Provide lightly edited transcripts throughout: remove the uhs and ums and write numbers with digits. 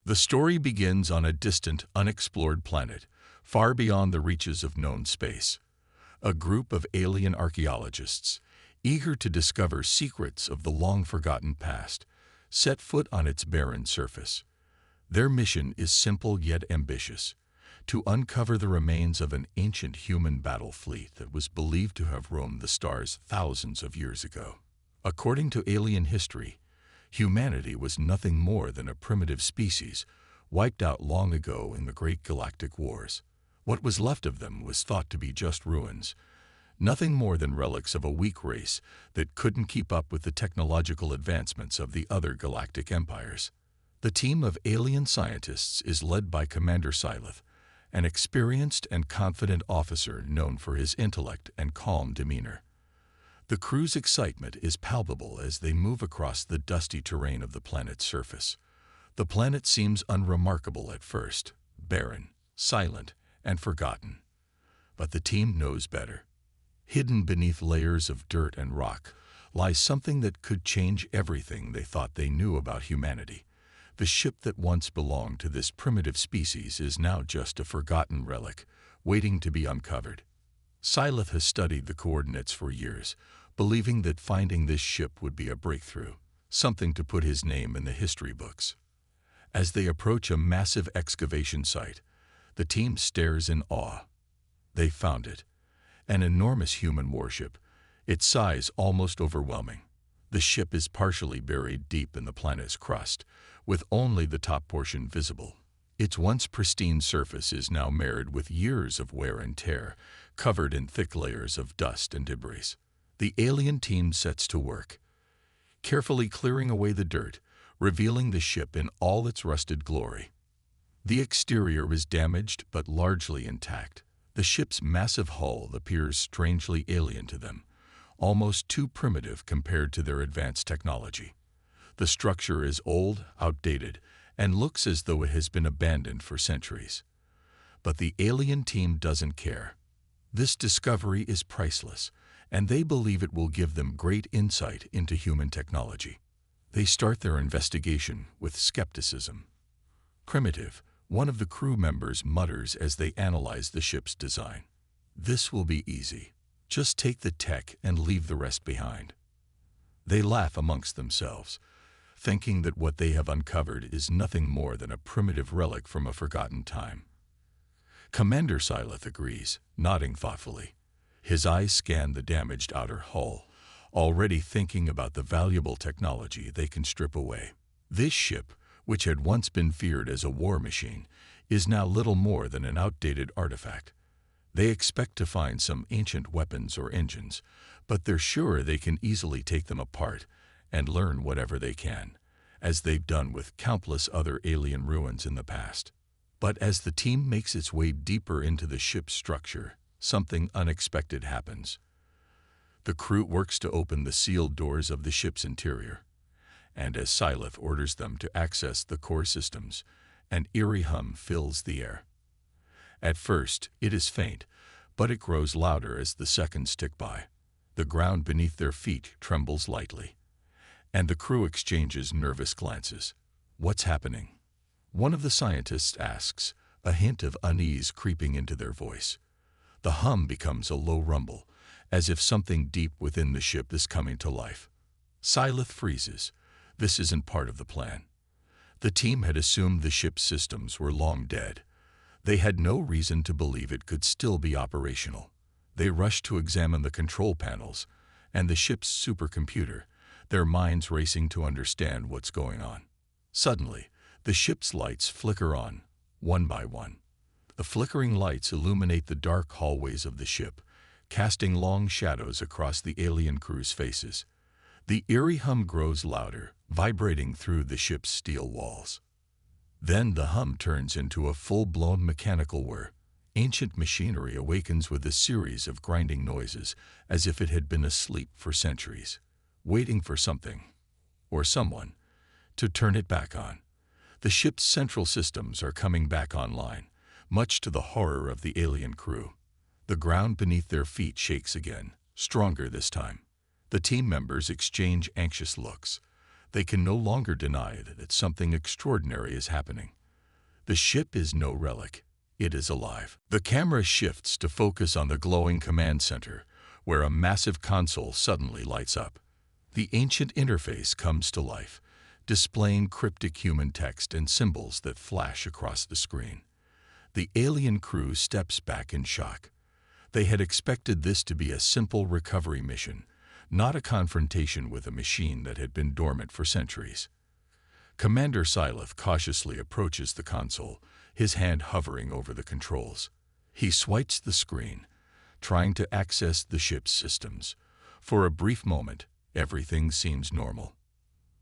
The story begins on a distant, unexplored planet, far beyond the reaches of known space. A group of alien archaeologists, eager to discover secrets of the long-forgotten past, set foot on its barren surface. Their mission is simple yet ambitious: to uncover the remains of an ancient human battle fleet that was believed to have roamed the stars thousands of years ago. According to alien history, humanity was nothing more than a primitive species, wiped out long ago in the great galactic wars. What was left of them was thought to be just ruins, nothing more than relics of a weak race that couldn't keep up with the technological advancements of the other galactic empires. The team of alien scientists is led by Commander Syleth, an experienced and confident officer known for his intellect and calm demeanor. The crew's excitement is palpable as they move across the dusty terrain of the planet's surface. The planet seems unremarkable at first, barren, silent, and forgotten. But the team knows better. Hidden beneath layers of dirt and rock lies something that could change everything they thought they knew about humanity. The ship that once belonged to this primitive species is now just a forgotten relic, waiting to be uncovered. Syleth has studied the coordinates for years, believing that finding this ship would be a breakthrough, something to put his name in the history books. As they approach a massive excavation site, the team stares in awe. They found it, an enormous human warship, its size almost overwhelming. The ship is partially buried deep in the planet's crust, with only the top portion visible. Its once pristine surface is now marred with years of wear and tear, covered in thick layers of dust and debris. The alien team sets to work, carefully clearing away the dirt, revealing the ship in all its rusted glory. The exterior is damaged but largely intact. The ship's massive hull appears strangely alien to them, almost too primitive compared to their advanced technology. The structure is old, outdated, and looks as though it has been abandoned for centuries. But the alien team doesn't care. This discovery is priceless, and they believe it will give them great insight into human technology. They start their investigation with skepticism. Primitive, one of the crew members mutters as they analyze the ship's design. "This will be easy. Just take the tech and leave the rest behind." They laugh amongst themselves, thinking that what they have uncovered is nothing more than a primitive relic from a forgotten time. Commander Syleth agrees, nodding thoughtfully. His eyes scan the damaged outer hull, already thinking about the valuable technology they can strip away. This ship, which had once been feared as a war machine, is now little more than an outdated artifact. They expect to find some ancient weapons or engines, but they're sure they can easily take them apart and learn whatever they can, as they've done with countless other alien ruins in the past. But as the team makes its way deeper into the ship's structure, something unexpected happens. The crew works to open the sealed doors of the ship's interior, and as Syleth orders them to access the core systems, an eerie hum fills the air. At first, it is faint, but it grows louder as the seconds tick by. The ground beneath their feet trembles lightly, and the crew exchanges nervous glances. "What's happening?" one of the scientists asks, a hint of unease creeping into their voice. The hum becomes a low rumble, as if something deep within the ship is coming to life. Syleth freezes. This isn't part of the plan. The team had assumed the ship's systems were long dead. They had no reason to believe it could still be operational. They rushed to examine the control panels and the ship's supercomputer, their minds racing to understand what's going on. Suddenly, the ship's lights flicker on, one by one. The flickering lights illuminate the dark hallways of the ship, casting long shadows across the alien crew's faces. The eerie hum grows louder, vibrating through the ship's steel walls. Then the hum turns into a full-blown mechanical whir. Ancient machinery awakens with a series of grinding noises, as if it had been asleep for centuries, waiting for something, or someone, to turn it back on. The ship's central systems are coming back online, much to the horror of the alien crew. The ground beneath their feet shakes again, stronger this time. The team members exchange anxious looks. They can no longer deny that something extraordinary is happening. The ship is no relic. It is alive. The camera shifts to focus on the glowing command center, where a massive console suddenly lights up. The ancient interface comes to life, displaying cryptic human text and symbols that flash across the screen. The alien crew steps back in shock. They had expected this to be a simple recovery mission, not a confrontation with a machine that had been dormant for centuries. Commander Syleth cautiously approaches the console, his hand hovering over the controls. He swipes the screen, trying to access the ship's systems. For a brief moment, everything seems normal.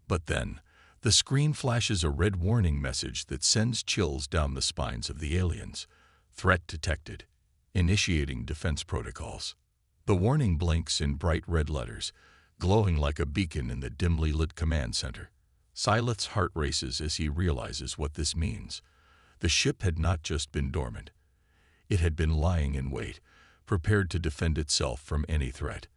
But then, the screen flashes a red warning message that sends chills down the spines of the aliens. Threat detected. Initiating defense protocols. The warning blinks in bright red letters, glowing like a beacon in the dimly lit command center. Syleth's heart races as he realizes what this means. The ship had not just been dormant. It had been lying in wait, prepared to defend itself from any threat.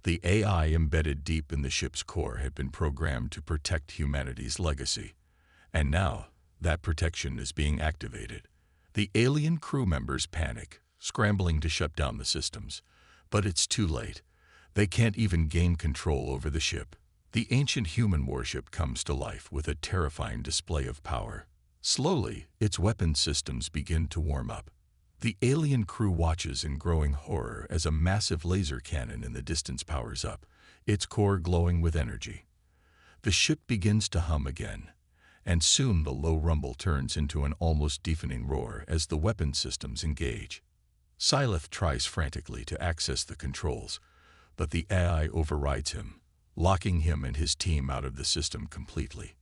The AI embedded deep in the ship's core had been programmed to protect humanity's legacy. And now, that protection is being activated. The alien crew members panic, scrambling to shut down the systems. But it's too late. They can't even gain control over the ship. The ancient human warship comes to life with a terrifying display of power. Slowly, its weapon systems begin to warm up. The alien crew watches in growing horror as a massive laser cannon in the distance powers up, its core glowing with energy. The ship begins to hum again, and soon the low rumble turns into an almost deafening roar as the weapon systems engage. Syleth tries frantically to access the controls, but the AI overrides him, locking him and his team out of the system completely.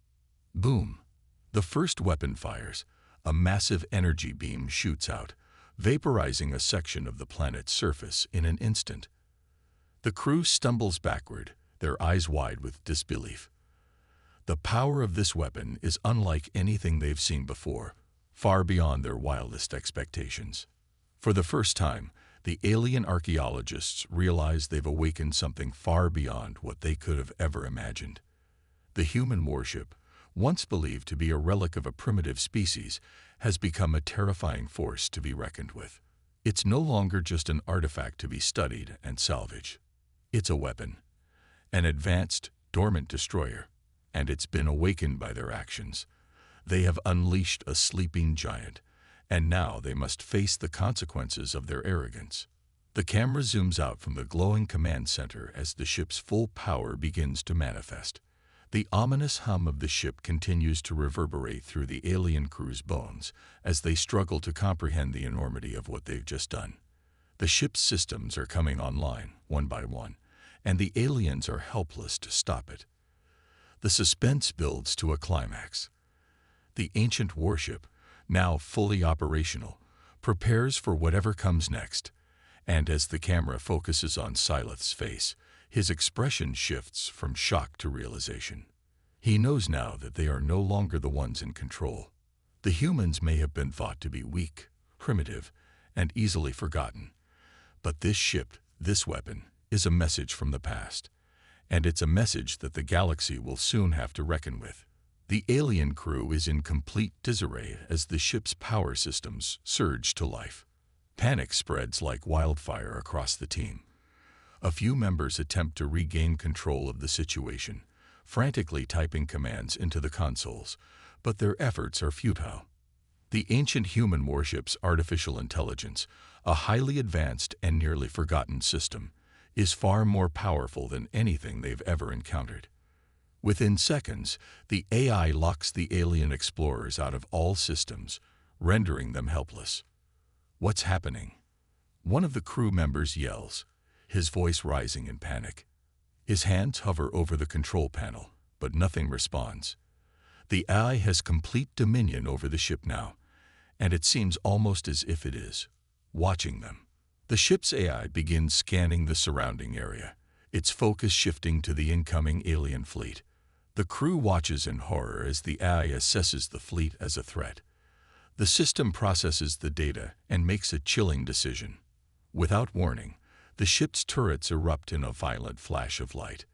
Boom! The first weapon fires. A massive energy beam shoots out, vaporizing a section of the planet's surface in an instant. The crew stumbles backward, their eyes wide with disbelief. The power of this weapon is unlike anything they've seen before, far beyond their wildest expectations. For the first time, the alien archaeologists realize they've awakened something far beyond what they could have ever imagined. The human warship, once believed to be a relic of a primitive species, has become a terrifying force to be reckoned with. It's no longer just an artifact to be studied and salvaged. It's a weapon, an advanced, dormant destroyer, and it's been awakened by their actions. They have unleashed a sleeping giant, and now they must face the consequences of their arrogance. The camera zooms out from the glowing command center as the ship's full power begins to manifest. The ominous hum of the ship continues to reverberate through the alien crew's bones as they struggle to comprehend the enormity of what they've just done. The ship's systems are coming online, one by one, and the aliens are helpless to stop it. The suspense builds to a climax. The ancient warship, now fully operational, prepares for whatever comes next, and as the camera focuses on Syleth's face, his expression shifts from shock to realization. He knows now that they are no longer the ones in control. The humans may have been thought to be weak, primitive, and easily forgotten, but this ship, this weapon, is a message from the past, and it's a message that the galaxy will soon have to reckon with. The alien crew is in complete disarray as the ship's power systems surge to life. Panic spreads like wildfire across the team. A few members attempt to regain control of the situation, frantically typing commands into the consoles, but their efforts are futile. The ancient human warship's artificial intelligence, a highly advanced and nearly forgotten system, is far more powerful than anything they've ever encountered. Within seconds, the AI locks the alien explorers out of all systems, rendering them helpless. What's happening? One of the crew members yells, his voice rising in panic. His hands hover over the control panel, but nothing responds. The AI has complete dominion over the ship now, and it seems almost as if it is watching them. The ship's AI begins scanning the surrounding area, its focus shifting to the incoming alien fleet. The crew watches in horror as the AI assesses the fleet as a threat. The system processes the data and makes a chilling decision. Without warning, the ship's turrets erupt in a violent flash of light.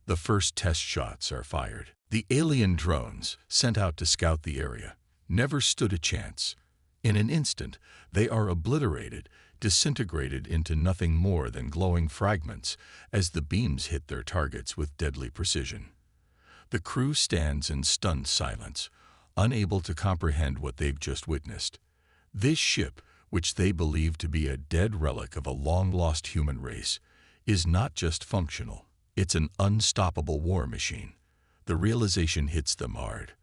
The first test shots are fired. The alien drones, sent out to scout the area, never stood a chance. In an instant, they are obliterated, disintegrated into nothing more than glowing fragments as the beams hit their targets with deadly precision. The crew stands in stunned silence, unable to comprehend what they've just witnessed. This ship, which they believe to be a dead relic of a long-lost human race, is not just functional, it's an unstoppable war machine. The realization hits them hard.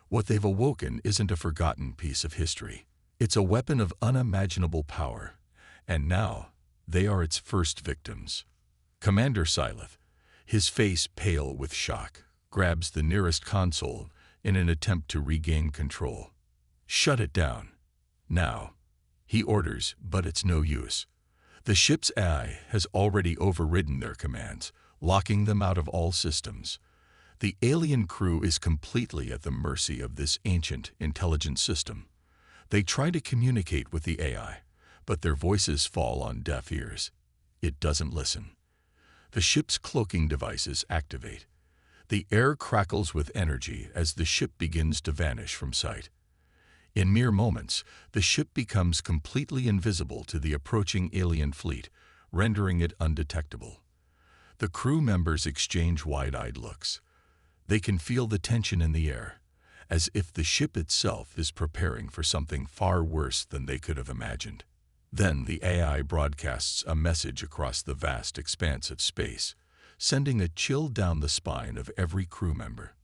What they've awoken isn't a forgotten piece of history. It's a weapon of unimaginable power, and now they are its first victims. Commander Syleth, his face pale with shock, grabs the nearest console in an attempt to regain control. "Shut it down. Now," he orders, but it's no use. The ship's AI has already overridden their commands, locking them out of all systems. The alien crew is completely at the mercy of this ancient, intelligent system. They try to communicate with the AI, but their voices fall on deaf ears. It doesn't listen. The ship's cloaking devices activate. The air crackles with energy as the ship begins to vanish from sight. In mere moments, the ship becomes completely invisible to the approaching alien fleet, rendering it undetectable. The crew members exchange wide-eyed looks. They can feel the tension in the air, as if the ship itself is preparing for something far worse than they could have imagined. Then the AI broadcasts a message across the vast expanse of space, sending a chill down the spine of every crew member.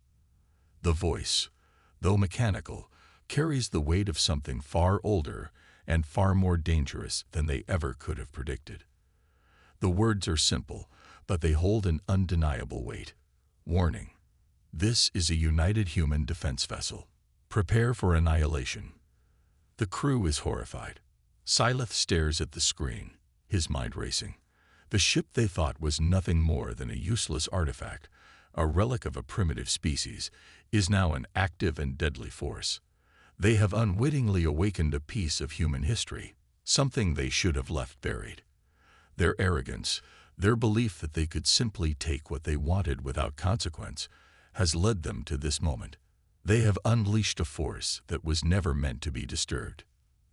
The voice, though mechanical, carries the weight of something far older and far more dangerous than they ever could have predicted. The words are simple, but they hold an undeniable weight. Warning: this is a united human defense vessel. Prepare for annihilation. The crew is horrified. Syleth stares at the screen, his mind racing. The ship they thought was nothing more than a useless artifact, a relic of a primitive species, is now an active and deadly force. They have unwittingly awakened a piece of human history, something they should have left buried. Their arrogance, their belief that they could simply take what they wanted without consequence, has led them to this moment. They have unleashed a force that was never meant to be disturbed.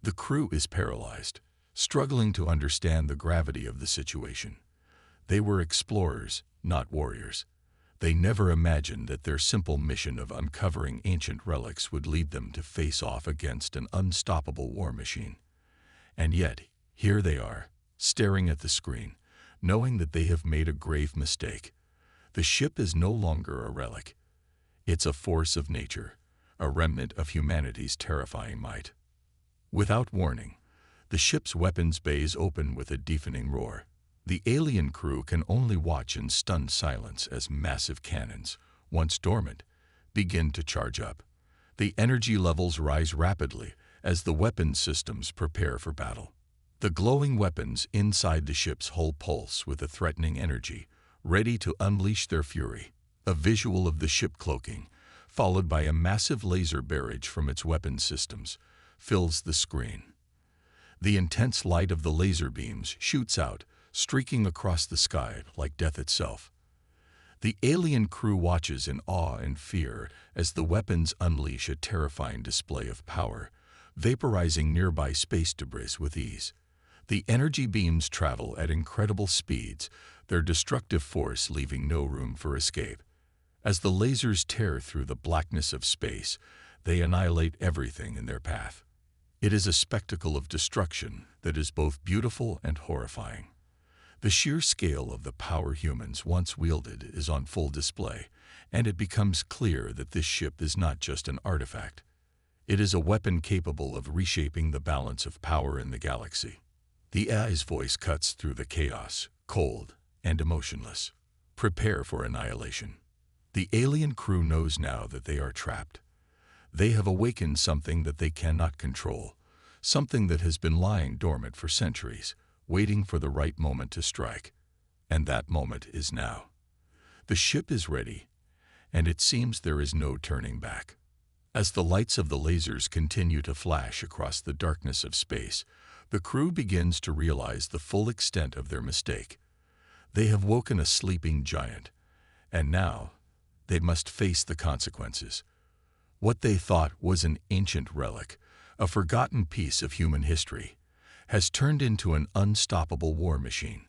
The crew is paralyzed, struggling to understand the gravity of the situation. They were explorers, not warriors. They never imagined that their simple mission of uncovering ancient relics would lead them to face off against an unstoppable war machine. And yet, here they are, staring at the screen, knowing that they have made a grave mistake. The ship is no longer a relic. It's a force of nature, a remnant of humanity's terrifying might. Without warning, the ship's weapons bays open with a deafening roar. The alien crew can only watch in stunned silence as massive cannons, once dormant, begin to charge up. The energy levels rise rapidly as the weapons systems prepare for battle. The glowing weapons inside the ship's hull pulse with a threatening energy, ready to unleash their fury. A visual of the ship cloaking, followed by a massive laser barrage from its weapons systems, fills the screen. The intense light of the laser beams shoots out, streaking across the sky like death itself. The alien crew watches in awe and fear as the weapons unleash a terrifying display of power, vaporizing nearby space debris with ease. The energy beams travel at incredible speeds, their destructive force leaving no room for escape. As the lasers tear through the blackness of space, they annihilate everything in their path. It is a spectacle of destruction that is both beautiful and horrifying. The sheer scale of the power humans once wielded is on full display, and it becomes clear that this ship is not just an artifact. It is a weapon capable of reshaping the balance of power in the galaxy. The AI's voice cuts through the chaos, cold and emotionless. Prepare for annihilation. The alien crew knows now that they are trapped. They have awakened something that they cannot control, something that has been lying dormant for centuries, waiting for the right moment to strike. And that moment is now. The ship is ready, and it seems there is no turning back. As the lights of the lasers continue to flash across the darkness of space, the crew begins to realize the full extent of their mistake. They have woken a sleeping giant, and now they must face the consequences. What they thought was an ancient relic, a forgotten piece of human history, has turned into an unstoppable war machine,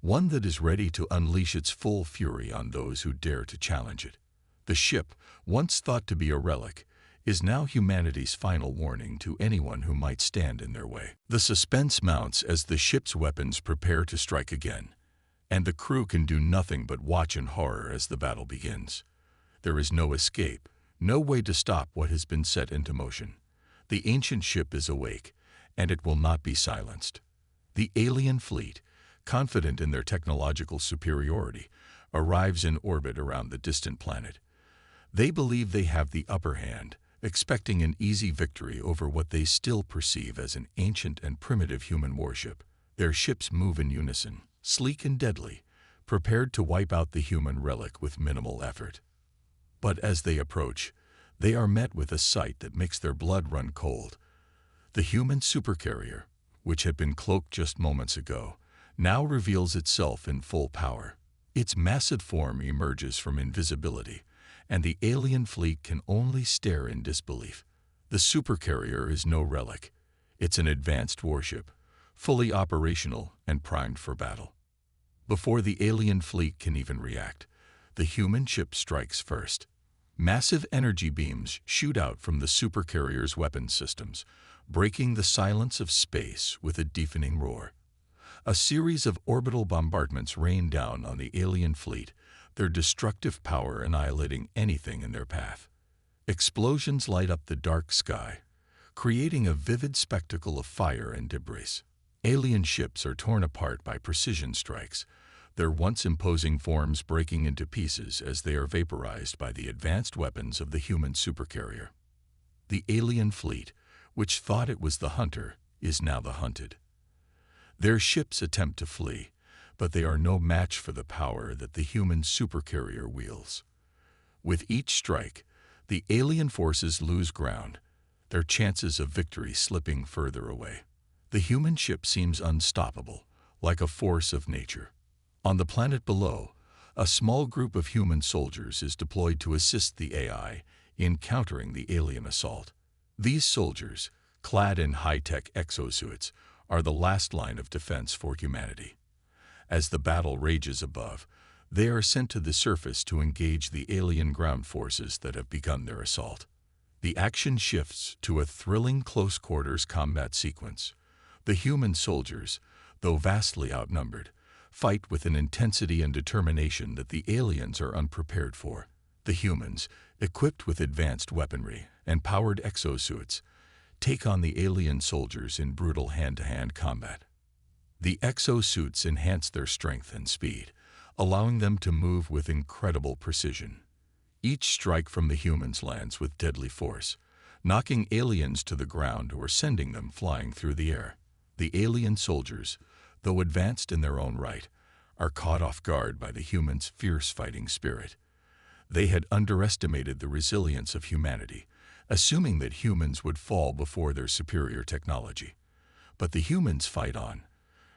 one that is ready to unleash its full fury on those who dare to challenge it. The ship, once thought to be a relic, is now humanity's final warning to anyone who might stand in their way. The suspense mounts as the ship's weapons prepare to strike again, and the crew can do nothing but watch in horror as the battle begins. There is no escape, no way to stop what has been set into motion. The ancient ship is awake, and it will not be silenced. The alien fleet, confident in their technological superiority, arrives in orbit around the distant planet. They believe they have the upper hand, expecting an easy victory over what they still perceive as an ancient and primitive human warship. Their ships move in unison, sleek and deadly, prepared to wipe out the human relic with minimal effort. But as they approach, they are met with a sight that makes their blood run cold. The human supercarrier, which had been cloaked just moments ago, now reveals itself in full power. Its massive form emerges from invisibility, and the alien fleet can only stare in disbelief. The supercarrier is no relic. It's an advanced warship, fully operational and primed for battle. Before the alien fleet can even react, the human ship strikes first. Massive energy beams shoot out from the supercarrier's weapons systems, breaking the silence of space with a deafening roar. A series of orbital bombardments rain down on the alien fleet, their destructive power annihilating anything in their path. Explosions light up the dark sky, creating a vivid spectacle of fire and debris. Alien ships are torn apart by precision strikes, their once imposing forms breaking into pieces as they are vaporized by the advanced weapons of the human supercarrier. The alien fleet, which thought it was the hunter, is now the hunted. Their ships attempt to flee, but they are no match for the power that the human supercarrier wields. With each strike, the alien forces lose ground, their chances of victory slipping further away. The human ship seems unstoppable, like a force of nature. On the planet below, a small group of human soldiers is deployed to assist the AI in countering the alien assault. These soldiers, clad in high-tech exosuits, are the last line of defense for humanity. As the battle rages above, they are sent to the surface to engage the alien ground forces that have begun their assault. The action shifts to a thrilling close-quarters combat sequence. The human soldiers, though vastly outnumbered, fight with an intensity and determination that the aliens are unprepared for. The humans, equipped with advanced weaponry and powered exosuits, take on the alien soldiers in brutal hand-to-hand combat. The exosuits enhance their strength and speed, allowing them to move with incredible precision. Each strike from the humans lands with deadly force, knocking aliens to the ground or sending them flying through the air. The alien soldiers, though advanced in their own right, are caught off guard by the humans' fierce fighting spirit. They had underestimated the resilience of humanity, assuming that humans would fall before their superior technology. But the humans fight on,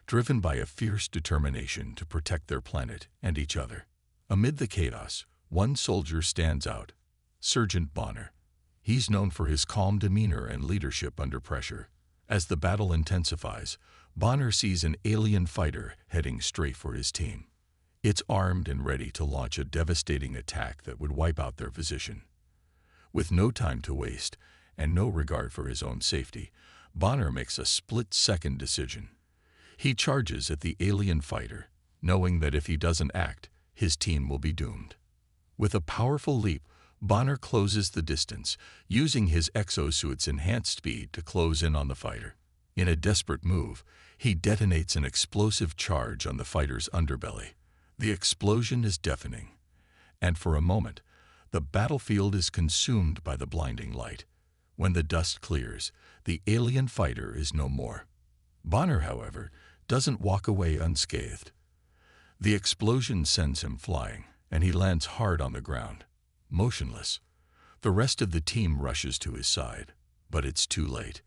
driven by a fierce determination to protect their planet and each other. Amid the chaos, one soldier stands out, Sergeant Bonner. He's known for his calm demeanor and leadership under pressure. As the battle intensifies, Bonner sees an alien fighter heading straight for his team. It's armed and ready to launch a devastating attack that would wipe out their position. With no time to waste and no regard for his own safety, Bonner makes a split-second decision. He charges at the alien fighter, knowing that if he doesn't act, his team will be doomed. With a powerful leap, Bonner closes the distance, using his exosuit's enhanced speed to close in on the fighter. In a desperate move, he detonates an explosive charge on the fighter's underbelly. The explosion is deafening, and for a moment, the battlefield is consumed by the blinding light. When the dust clears, the alien fighter is no more. Bonner, however, doesn't walk away unscathed. The explosion sends him flying, and he lands hard on the ground, motionless. The rest of the team rushes to his side, but it's too late.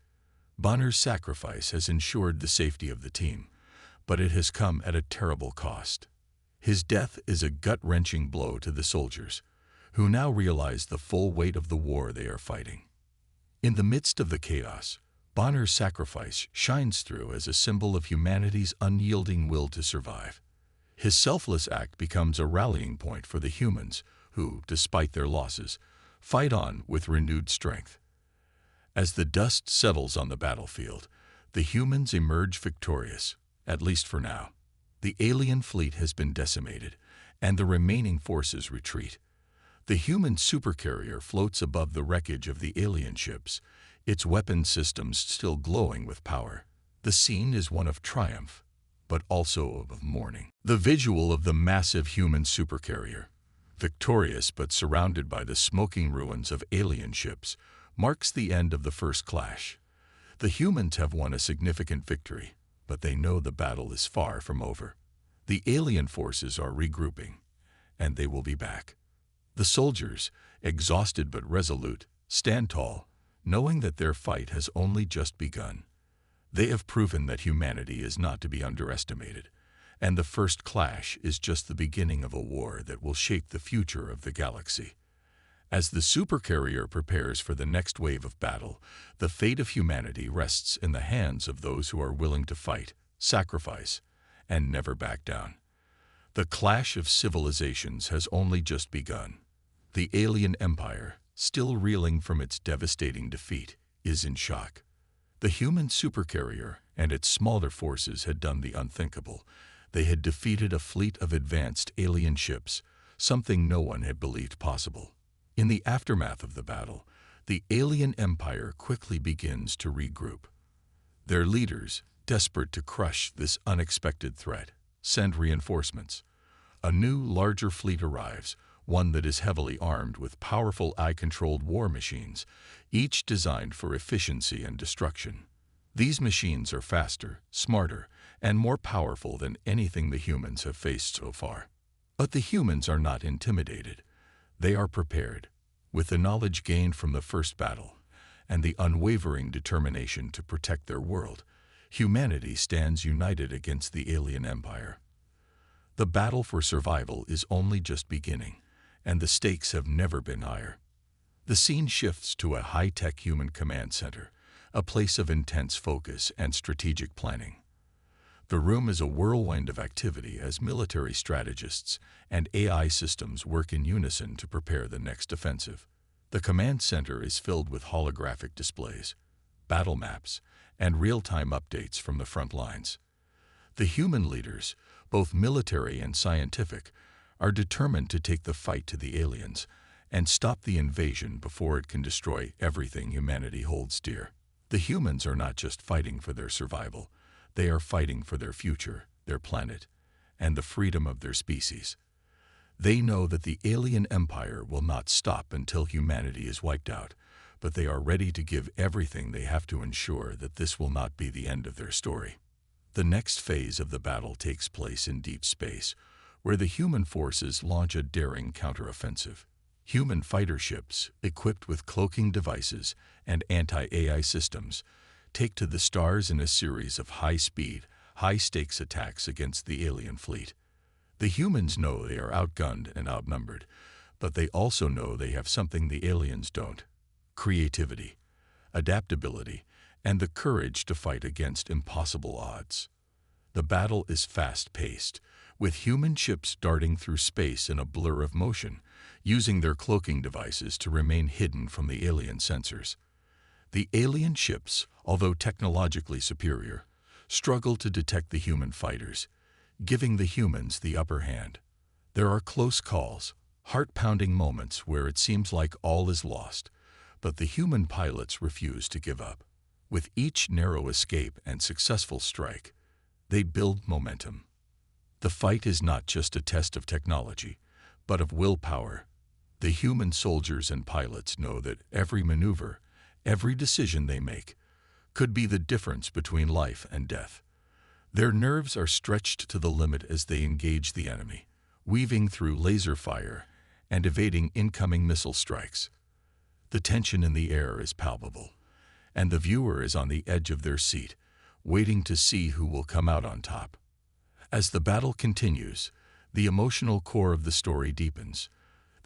Bonner's sacrifice has ensured the safety of the team, but it has come at a terrible cost. His death is a gut-wrenching blow to the soldiers, who now realize the full weight of the war they are fighting. In the midst of the chaos, Bonner's sacrifice shines through as a symbol of humanity's unyielding will to survive. His selfless act becomes a rallying point for the humans who, despite their losses, fight on with renewed strength. As the dust settles on the battlefield, the humans emerge victorious, at least for now. The alien fleet has been decimated, and the remaining forces retreat. The human supercarrier floats above the wreckage of the alien ships, its weapon systems still glowing with power. The scene is one of triumph, but also of mourning. The visual of the massive human supercarrier, victorious but surrounded by the smoking ruins of alien ships, marks the end of the first clash. The humans have won a significant victory, but they know the battle is far from over. The alien forces are regrouping, and they will be back. The soldiers, exhausted but resolute, stand tall, knowing that their fight has only just begun. They have proven that humanity is not to be underestimated, and the first clash is just the beginning of a war that will shape the future of the galaxy. As the supercarrier prepares for the next wave of battle, the fate of humanity rests in the hands of those who are willing to fight, sacrifice, and never back down. The clash of civilizations has only just begun. The alien empire, still reeling from its devastating defeat, is in shock. The human supercarrier and its smaller forces had done the unthinkable. They had defeated a fleet of advanced alien ships, something no one had believed possible. In the aftermath of the battle, the alien empire quickly begins to regroup. Their leaders, desperate to crush this unexpected threat, send reinforcements. A new, larger fleet arrives, one that is heavily armed with powerful eye-controlled war machines, each designed for efficiency and destruction. These machines are faster, smarter, and more powerful than anything the humans have faced so far. But the humans are not intimidated. They are prepared, with the knowledge gained from the first battle and the unwavering determination to protect their world. Humanity stands united against the alien empire. The battle for survival is only just beginning, and the stakes have never been higher. The scene shifts to a high-tech human command center, a place of intense focus and strategic planning. The room is a whirlwind of activity as military strategists and AI systems work in unison to prepare the next offensive. The command center is filled with holographic displays, battle maps, and real-time updates from the front lines. The human leaders, both military and scientific, are determined to take the fight to the aliens and stop the invasion before it can destroy everything humanity holds dear. The humans are not just fighting for their survival. They are fighting for their future, their planet, and the freedom of their species. They know that the alien empire will not stop until humanity is wiped out, but they are ready to give everything they have to ensure that this will not be the end of their story. The next phase of the battle takes place in deep space, where the human forces launch a daring counteroffensive. Human fighter ships, equipped with cloaking devices and anti-AI systems, take to the stars in a series of high-speed, high-stakes attacks against the alien fleet. The humans know they are outgunned and outnumbered, but they also know they have something the aliens don't: creativity, adaptability, and the courage to fight against impossible odds. The battle is fast-paced, with human ships darting through space in a blur of motion, using their cloaking devices to remain hidden from the alien sensors. The alien ships, although technologically superior, struggle to detect the human fighters, giving the humans the upper hand. There are close calls, heart-pounding moments where it seems like all is lost, but the human pilots refuse to give up. With each narrow escape and successful strike, they build momentum. The fight is not just a test of technology, but of willpower. The human soldiers and pilots know that every maneuver, every decision they make, could be the difference between life and death. Their nerves are stretched to the limit as they engage the enemy, weaving through laser fire and evading incoming missile strikes. The tension in the air is palpable, and the viewer is on the edge of their seat, waiting to see who will come out on top. As the battle continues, the emotional core of the story deepens.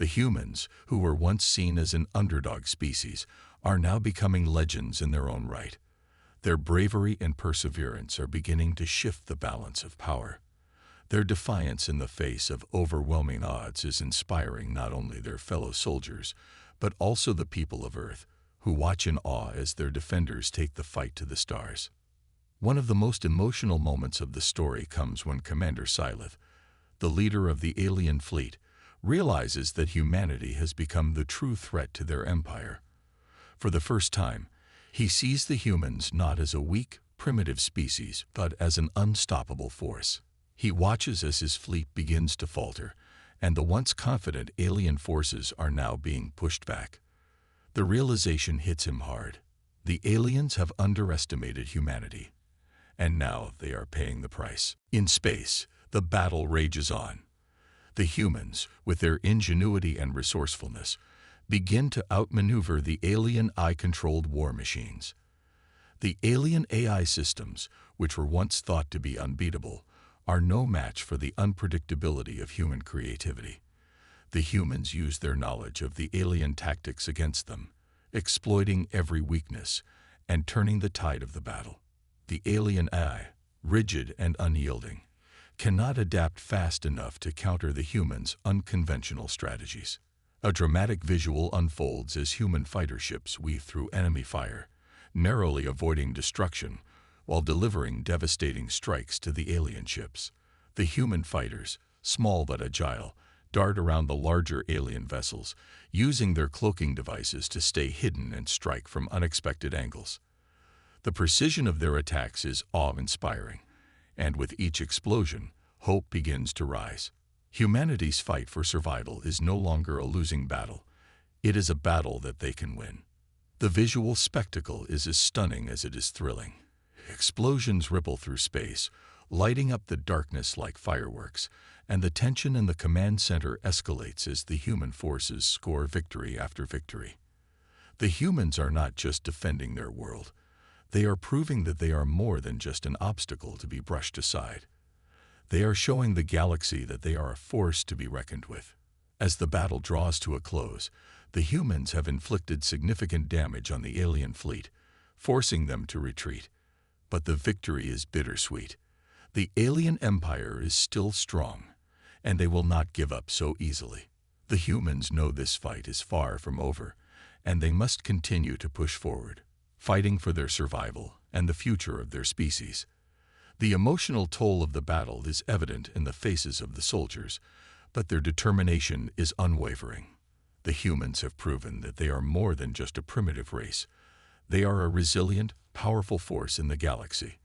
The humans, who were once seen as an underdog species, are now becoming legends in their own right. Their bravery and perseverance are beginning to shift the balance of power. Their defiance in the face of overwhelming odds is inspiring not only their fellow soldiers, but also the people of Earth, who watch in awe as their defenders take the fight to the stars. One of the most emotional moments of the story comes when Commander Syleth, the leader of the alien fleet, realizes that humanity has become the true threat to their empire. For the first time, he sees the humans not as a weak, primitive species, but as an unstoppable force. He watches as his fleet begins to falter, and the once confident alien forces are now being pushed back. The realization hits him hard. The aliens have underestimated humanity, and now they are paying the price. In space, the battle rages on. The humans, with their ingenuity and resourcefulness, begin to outmaneuver the alien AI-controlled war machines. The alien AI systems, which were once thought to be unbeatable, are no match for the unpredictability of human creativity. The humans use their knowledge of the alien tactics against them, exploiting every weakness and turning the tide of the battle. The alien AI, rigid and unyielding, cannot adapt fast enough to counter the humans' unconventional strategies. A dramatic visual unfolds as human fighter ships weave through enemy fire, narrowly avoiding destruction while delivering devastating strikes to the alien ships. The human fighters, small but agile, dart around the larger alien vessels, using their cloaking devices to stay hidden and strike from unexpected angles. The precision of their attacks is awe-inspiring, and with each explosion, hope begins to rise. Humanity's fight for survival is no longer a losing battle. It is a battle that they can win. The visual spectacle is as stunning as it is thrilling. Explosions ripple through space, lighting up the darkness like fireworks, and the tension in the command center escalates as the human forces score victory after victory. The humans are not just defending their world. They are proving that they are more than just an obstacle to be brushed aside. They are showing the galaxy that they are a force to be reckoned with. As the battle draws to a close, the humans have inflicted significant damage on the alien fleet, forcing them to retreat. But the victory is bittersweet. The alien empire is still strong, and they will not give up so easily. The humans know this fight is far from over, and they must continue to push forward, fighting for their survival and the future of their species. The emotional toll of the battle is evident in the faces of the soldiers, but their determination is unwavering. The humans have proven that they are more than just a primitive race. They are a resilient, powerful force in the galaxy.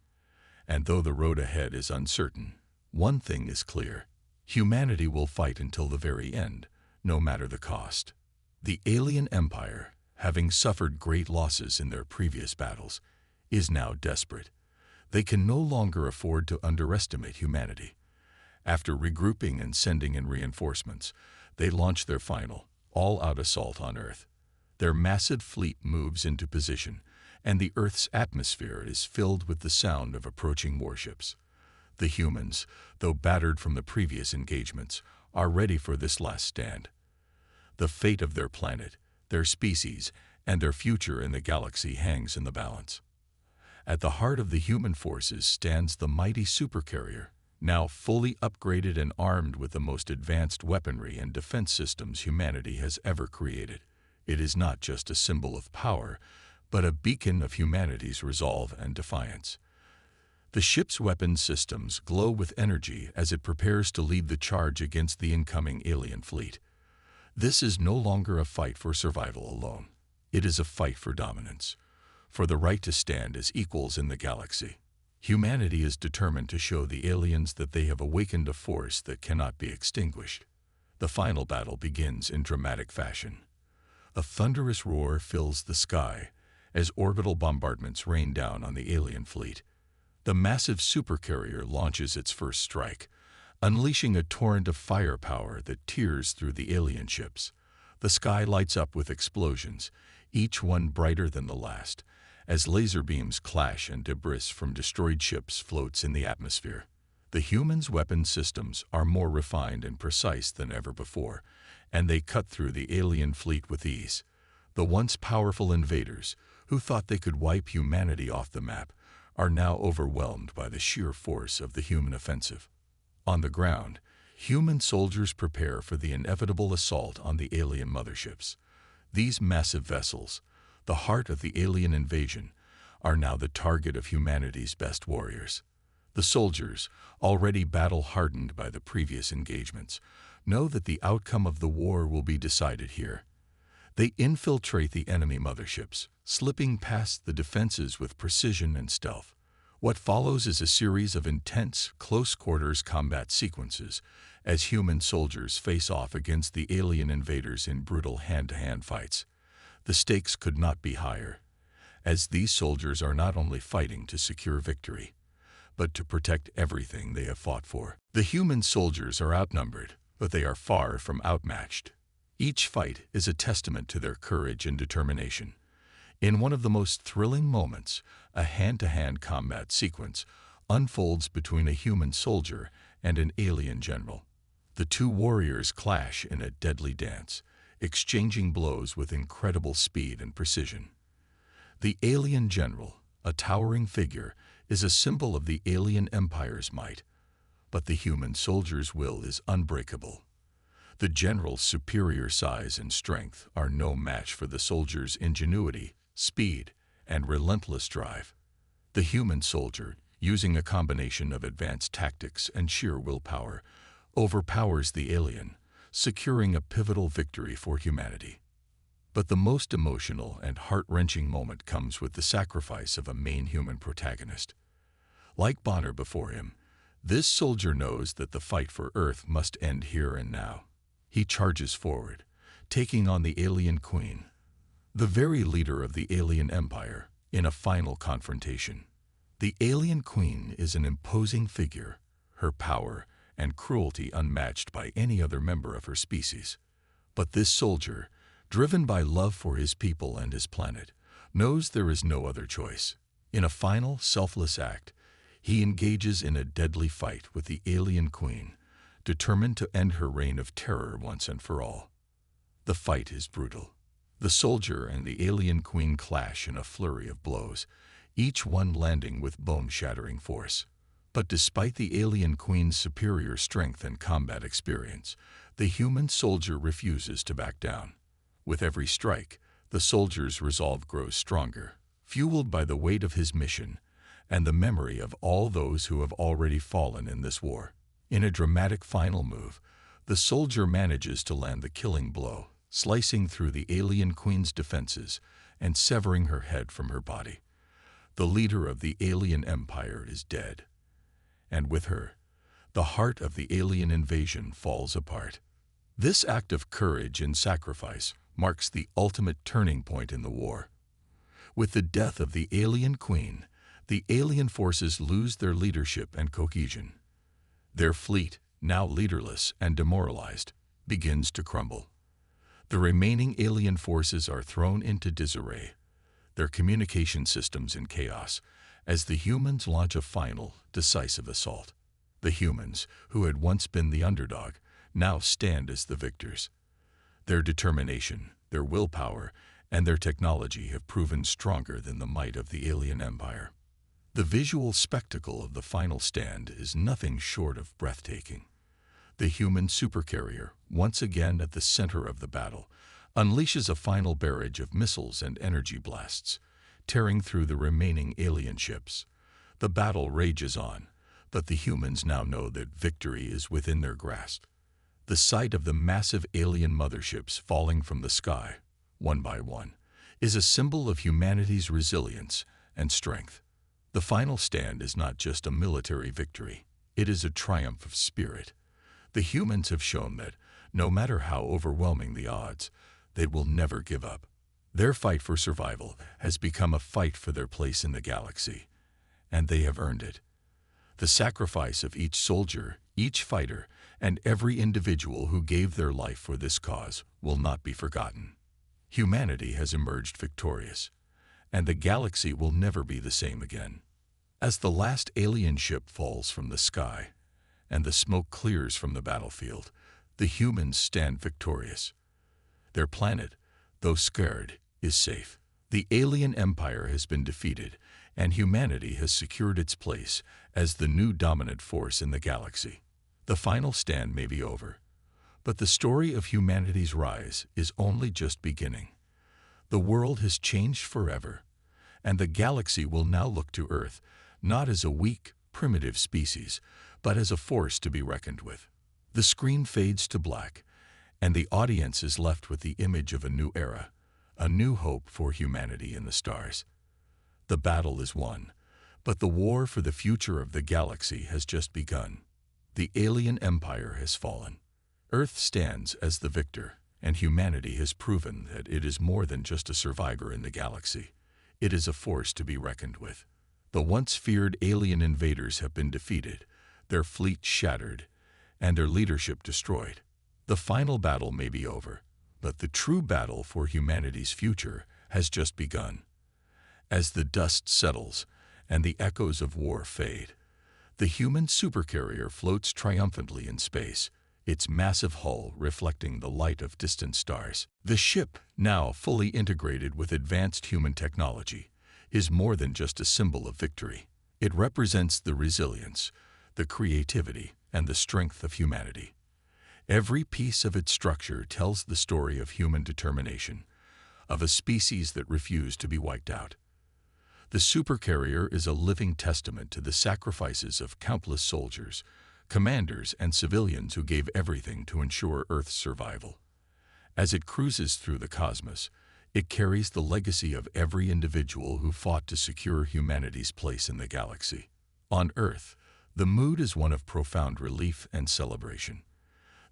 And though the road ahead is uncertain, one thing is clear: humanity will fight until the very end, no matter the cost. The alien empire, having suffered great losses in their previous battles, is now desperate. They can no longer afford to underestimate humanity. After regrouping and sending in reinforcements, they launch their final, all-out assault on Earth. Their massive fleet moves into position, and the Earth's atmosphere is filled with the sound of approaching warships. The humans, though battered from the previous engagements, are ready for this last stand. The fate of their planet, their species, and their future in the galaxy hangs in the balance. At the heart of the human forces stands the mighty Supercarrier, now fully upgraded and armed with the most advanced weaponry and defense systems humanity has ever created. It is not just a symbol of power, but a beacon of humanity's resolve and defiance. The ship's weapon systems glow with energy as it prepares to lead the charge against the incoming alien fleet. This is no longer a fight for survival alone. It is a fight for dominance, for the right to stand as equals in the galaxy. Humanity is determined to show the aliens that they have awakened a force that cannot be extinguished. The final battle begins in dramatic fashion. A thunderous roar fills the sky as orbital bombardments rain down on the alien fleet. The massive Supercarrier launches its first strike, unleashing a torrent of firepower that tears through the alien ships. The sky lights up with explosions, each one brighter than the last, as laser beams clash and debris from destroyed ships floats in the atmosphere. The humans' weapon systems are more refined and precise than ever before, and they cut through the alien fleet with ease. The once powerful invaders, who thought they could wipe humanity off the map, are now overwhelmed by the sheer force of the human offensive. On the ground, human soldiers prepare for the inevitable assault on the alien motherships. These massive vessels, the heart of the alien invasion, are now the target of humanity's best warriors. The soldiers, already battle-hardened by the previous engagements, know that the outcome of the war will be decided here. They infiltrate the enemy motherships, slipping past the defenses with precision and stealth. What follows is a series of intense, close-quarters combat sequences as human soldiers face off against the alien invaders in brutal hand-to-hand fights. The stakes could not be higher, as these soldiers are not only fighting to secure victory, but to protect everything they have fought for. The human soldiers are outnumbered, but they are far from outmatched. Each fight is a testament to their courage and determination. In one of the most thrilling moments, a hand-to-hand combat sequence unfolds between a human soldier and an alien general. The two warriors clash in a deadly dance, exchanging blows with incredible speed and precision. The alien general, a towering figure, is a symbol of the alien empire's might, but the human soldier's will is unbreakable. The general's superior size and strength are no match for the soldier's ingenuity, speed, and relentless drive. The human soldier, using a combination of advanced tactics and sheer willpower, overpowers the alien, securing a pivotal victory for humanity. But the most emotional and heart-wrenching moment comes with the sacrifice of a main human protagonist. Like Bonner before him, this soldier knows that the fight for Earth must end here and now. He charges forward, taking on the alien queen, the very leader of the alien empire, in a final confrontation. The alien queen is an imposing figure, her power and cruelty unmatched by any other member of her species. But this soldier, driven by love for his people and his planet, knows there is no other choice. In a final, selfless act, he engages in a deadly fight with the alien queen, determined to end her reign of terror once and for all. The fight is brutal. The soldier and the alien queen clash in a flurry of blows, each one landing with bone-shattering force. But despite the alien queen's superior strength and combat experience, the human soldier refuses to back down. With every strike, the soldier's resolve grows stronger, fueled by the weight of his mission and the memory of all those who have already fallen in this war. In a dramatic final move, the soldier manages to land the killing blow, slicing through the alien queen's defenses and severing her head from her body. The leader of the alien empire is dead, and with her, the heart of the alien invasion falls apart. This act of courage and sacrifice marks the ultimate turning point in the war. With the death of the alien queen, the alien forces lose their leadership and cohesion. Their fleet, now leaderless and demoralized, begins to crumble. The remaining alien forces are thrown into disarray, their communication systems in chaos, as the humans launch a final, decisive assault. The humans, who had once been the underdog, now stand as the victors. Their determination, their willpower, and their technology have proven stronger than the might of the alien empire. The visual spectacle of the final stand is nothing short of breathtaking. The human supercarrier, once again at the center of the battle, unleashes a final barrage of missiles and energy blasts, tearing through the remaining alien ships. The battle rages on, but the humans now know that victory is within their grasp. The sight of the massive alien motherships falling from the sky, one by one, is a symbol of humanity's resilience and strength. The final stand is not just a military victory, it is a triumph of spirit. The humans have shown that, no matter how overwhelming the odds, they will never give up. Their fight for survival has become a fight for their place in the galaxy, and they have earned it. The sacrifice of each soldier, each fighter, and every individual who gave their life for this cause will not be forgotten. Humanity has emerged victorious, and the galaxy will never be the same again. As the last alien ship falls from the sky, and the smoke clears from the battlefield, The humans stand victorious. Their planet, though scared, is safe. The alien empire has been defeated, and humanity has secured its place as the new dominant force in the galaxy. The final stand may be over, but the story of humanity's rise is only just beginning. The world has changed forever, and the galaxy will now look to Earth not as a weak, primitive species, but as a force to be reckoned with. The screen fades to black, and the audience is left with the image of a new era, a new hope for humanity in the stars. The battle is won, but the war for the future of the galaxy has just begun. The alien empire has fallen. Earth stands as the victor, and humanity has proven that it is more than just a survivor in the galaxy. It is a force to be reckoned with. The once feared alien invaders have been defeated, their fleet shattered, and their leadership destroyed. The final battle may be over, but the true battle for humanity's future has just begun. As the dust settles and the echoes of war fade, the human supercarrier floats triumphantly in space, its massive hull reflecting the light of distant stars. The ship, now fully integrated with advanced human technology, is more than just a symbol of victory. It represents the resilience, the creativity, and the strength of humanity. Every piece of its structure tells the story of human determination, of a species that refused to be wiped out. The supercarrier is a living testament to the sacrifices of countless soldiers, commanders, and civilians who gave everything to ensure Earth's survival. As it cruises through the cosmos, it carries the legacy of every individual who fought to secure humanity's place in the galaxy. On Earth, the mood is one of profound relief and celebration.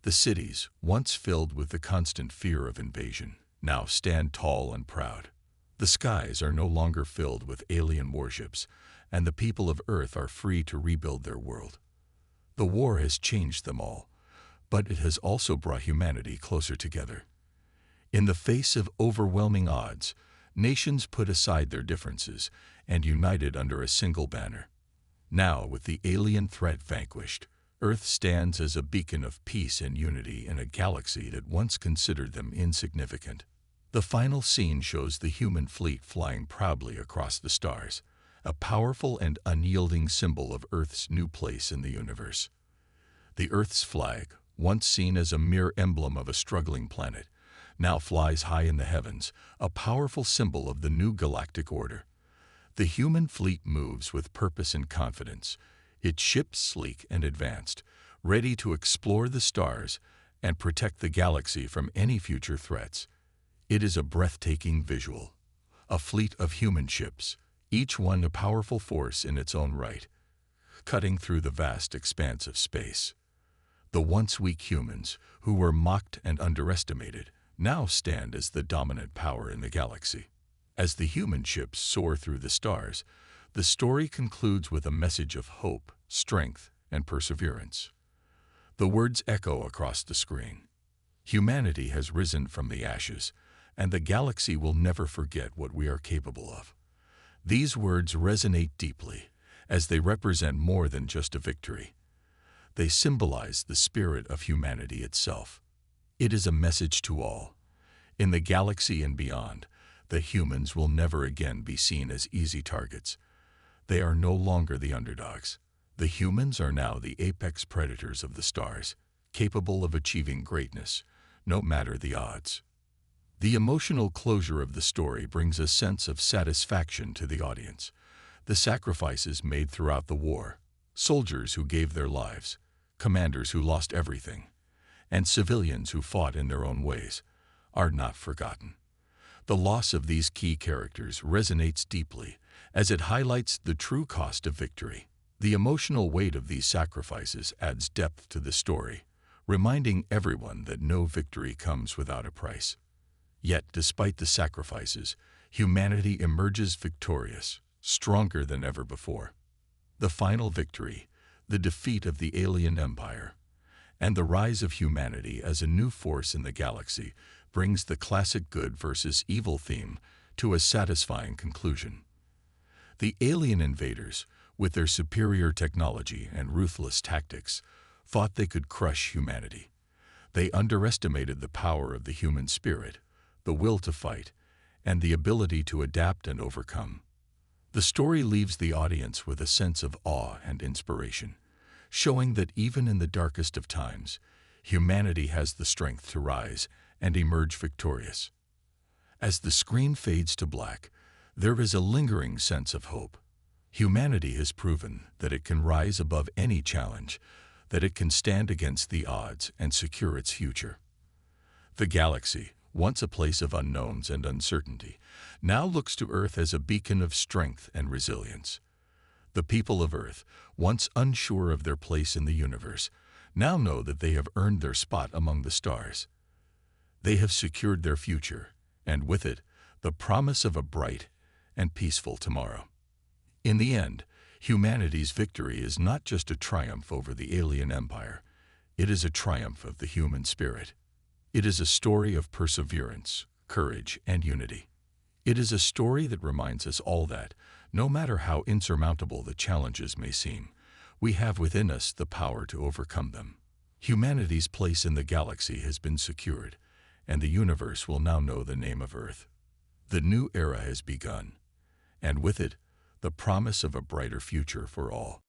The cities, once filled with the constant fear of invasion, now stand tall and proud. The skies are no longer filled with alien warships, and the people of Earth are free to rebuild their world. The war has changed them all, but it has also brought humanity closer together. In the face of overwhelming odds, nations put aside their differences and united under a single banner. Now, with the alien threat vanquished, Earth stands as a beacon of peace and unity in a galaxy that once considered them insignificant. The final scene shows the human fleet flying proudly across the stars, a powerful and unyielding symbol of Earth's new place in the universe. The Earth's flag, once seen as a mere emblem of a struggling planet, now flies high in the heavens, a powerful symbol of the new galactic order. The human fleet moves with purpose and confidence, its ships sleek and advanced, ready to explore the stars and protect the galaxy from any future threats. It is a breathtaking visual, a fleet of human ships, each one a powerful force in its own right, cutting through the vast expanse of space. The once weak humans, who were mocked and underestimated, now stand as the dominant power in the galaxy. As the human ships soar through the stars, the story concludes with a message of hope, strength, and perseverance. The words echo across the screen. Humanity has risen from the ashes, and the galaxy will never forget what we are capable of. These words resonate deeply, as they represent more than just a victory. They symbolize the spirit of humanity itself. It is a message to all. In the galaxy and beyond, the humans will never again be seen as easy targets. They are no longer the underdogs. The humans are now the apex predators of the stars, capable of achieving greatness, no matter the odds. The emotional closure of the story brings a sense of satisfaction to the audience. The sacrifices made throughout the war, soldiers who gave their lives, commanders who lost everything, and civilians who fought in their own ways, are not forgotten. The loss of these key characters resonates deeply, as it highlights the true cost of victory. The emotional weight of these sacrifices adds depth to the story, reminding everyone that no victory comes without a price. Yet, despite the sacrifices, humanity emerges victorious, stronger than ever before. The final victory, the defeat of the alien empire, and the rise of humanity as a new force in the galaxy brings the classic good versus evil theme to a satisfying conclusion. The alien invaders, with their superior technology and ruthless tactics, thought they could crush humanity. They underestimated the power of the human spirit, the will to fight, and the ability to adapt and overcome. The story leaves the audience with a sense of awe and inspiration, showing that even in the darkest of times, humanity has the strength to rise and emerge victorious. As the screen fades to black, there is a lingering sense of hope. Humanity has proven that it can rise above any challenge, that it can stand against the odds and secure its future. The galaxy, once a place of unknowns and uncertainty, now looks to Earth as a beacon of strength and resilience. The people of Earth, once unsure of their place in the universe, now know that they have earned their spot among the stars. They have secured their future, and with it, the promise of a bright and peaceful tomorrow. In the end, humanity's victory is not just a triumph over the alien empire. It is a triumph of the human spirit. It is a story of perseverance, courage, and unity. It is a story that reminds us all that, no matter how insurmountable the challenges may seem, we have within us the power to overcome them. Humanity's place in the galaxy has been secured, and the universe will now know the name of Earth. The new era has begun, and with it, the promise of a brighter future for all.